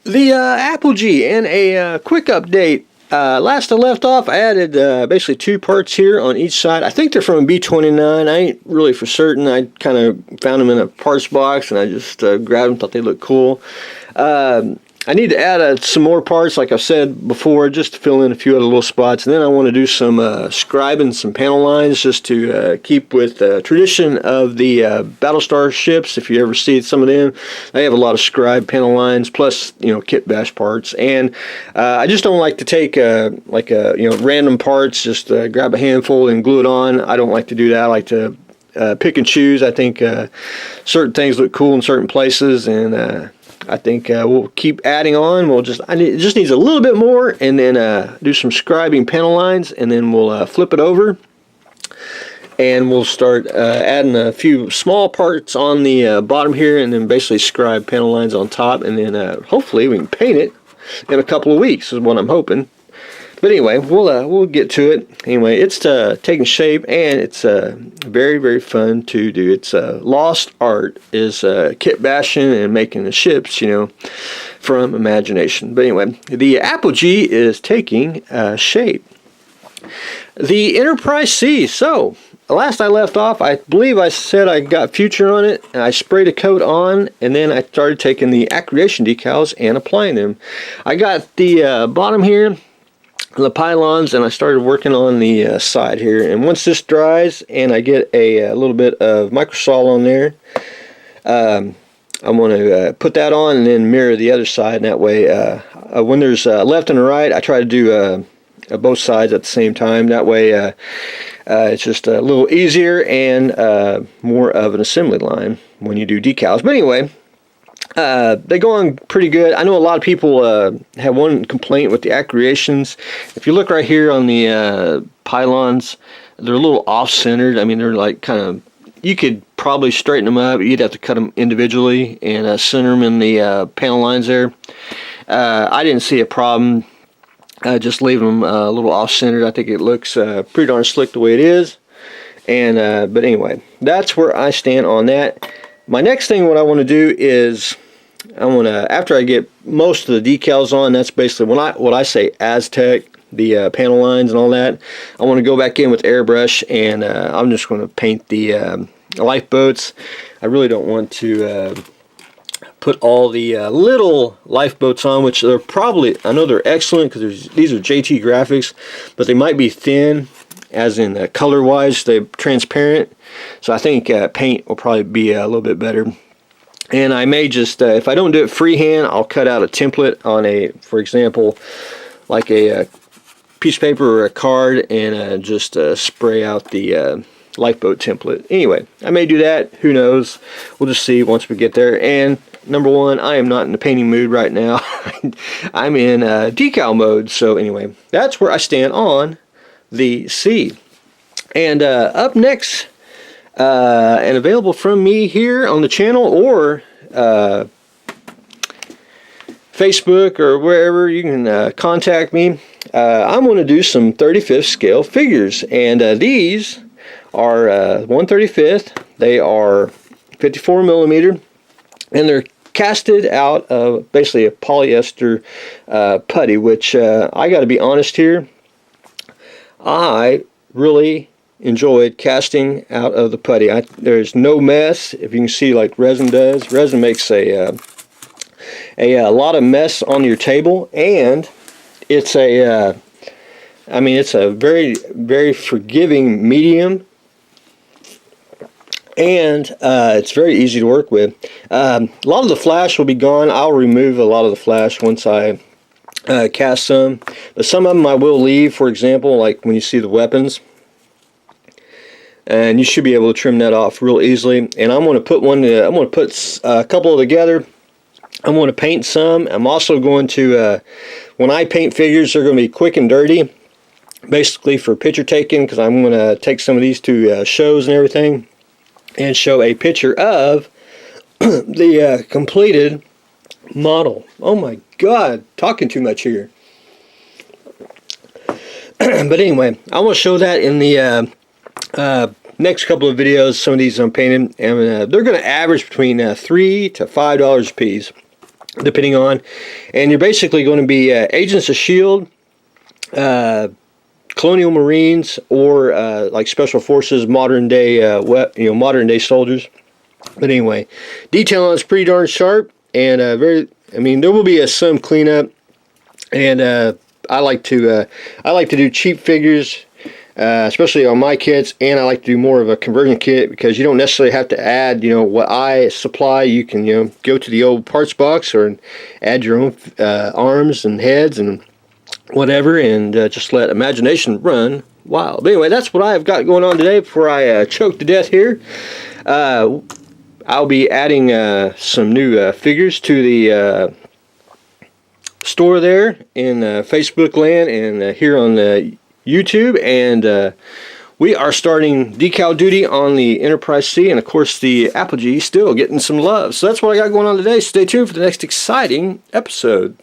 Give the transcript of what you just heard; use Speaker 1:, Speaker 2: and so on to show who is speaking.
Speaker 1: The Apogee, and a quick update. Last I left off, I added basically 2 parts here on each side. I think they're from a B29. I ain't really for certain. I kind of found them in a parts box, and I just grabbed them, thought they looked cool. I need to add some more parts, like I said before, just to fill in a few other little spots. And then I want to do some scribing some panel lines, just to keep with the tradition of the Battlestar ships. If you ever see some of them, they have a lot of scribe panel lines, plus kit bash parts. And I just don't like to take random parts, just grab a handful and glue it on. I don't like to do that. I like to pick and choose. I think certain things look cool in certain places, and I think we'll keep adding on. It just needs a little bit more, and then do some scribing panel lines, and then we'll flip it over, and we'll start adding a few small parts on the bottom here, and then basically scribe panel lines on top, and then hopefully we can paint it in a couple of weeks is what I'm hoping. But anyway, we'll get to it. Anyway, it's taking shape, and it's very, very fun to do. It's lost art is kit bashing and making the ships, from imagination. But anyway, the Apogee is taking shape. The Enterprise C. So, last I left off, I believe I said I got future on it, and I sprayed a coat on, and then I started taking the accretion decals and applying them. I got the bottom here, the pylons, and I started working on the side here. And once this dries and I get a little bit of microsol on there, I'm going to put that on and then mirror the other side, and that way when there's left and right, I try to do both sides at the same time. That way it's just a little easier and more of an assembly line when you do decals. But anyway, they go on pretty good. I know a lot of people have one complaint with the accretions. If you look right here on the pylons, they're a little off-centered. I mean, they're like kind of, you could probably straighten them up. You'd have to cut them individually and center them in the panel lines there. I didn't see a problem just leaving them a little off-centered. I think it looks pretty darn slick the way it is. And but anyway, that's where I stand on that. My next thing, what I want to do is, I want to, after I get most of the decals on, that's basically what I say Aztec, the panel lines and all that. I want to go back in with airbrush, and I'm just going to paint the lifeboats. I really don't want to put all the little lifeboats on, which they're probably, I know they're excellent because these are JT graphics, but they might be thin, as in color wise, they're transparent. So I think paint will probably be a little bit better. And I may just, if I don't do it freehand, I'll cut out a template on a, for example, like a piece of paper or a card, and just spray out the lifeboat template. Anyway, I may do that. Who knows? We'll just see once we get there. And number one, I am not in the painting mood right now. I'm in decal mode. So anyway, that's where I stand on the C. And up next, and available from me here on the channel, or Facebook, or wherever you can contact me, I'm going to do some 35th scale figures. And these are 1/35. They are 54 millimeter, and they're casted out of basically a polyester putty, which I got to be honest here, I really enjoyed casting out of the putty. There's no mess. If you can see, like resin does. Resin makes a lot of mess on your table, and it's a it's a very, very forgiving medium, and it's very easy to work with. A lot of the flash will be gone. I'll remove a lot of the flash once I cast some, but some of them I will leave. For example, like when you see the weapons, and you should be able to trim that off real easily. And I'm going to put I'm going to put a couple together. I'm going to paint some. I'm also going to, when I paint figures, they're going to be quick and dirty, basically for picture taking, because I'm going to take some of these to shows and everything, and show a picture of the completed model. Oh my God, talking too much here. But anyway, I want to show that in the next couple of videos. Some of these I'm painting, and they're going to average between $3 to $5 a piece. depending on. And you're basically going to be Agents of S.H.I.E.L.D., Colonial Marines, or like Special Forces, modern day soldiers. But anyway, detail on it's pretty darn sharp, and there will be some cleanup, and I like to do cheap figures, especially on my kits, and I like to do more of a conversion kit because you don't necessarily have to add, what I supply. You can, go to the old parts box or add your own arms and heads and whatever, and just let imagination run wild. But anyway, that's what I've got going on today before I choke to death here. I'll be adding some new figures to the store there in Facebook land and here on YouTube, and we are starting decal duty on the Enterprise C, and of course the Apogee still getting some love. So that's what I got going on today. Stay tuned for the next exciting episode.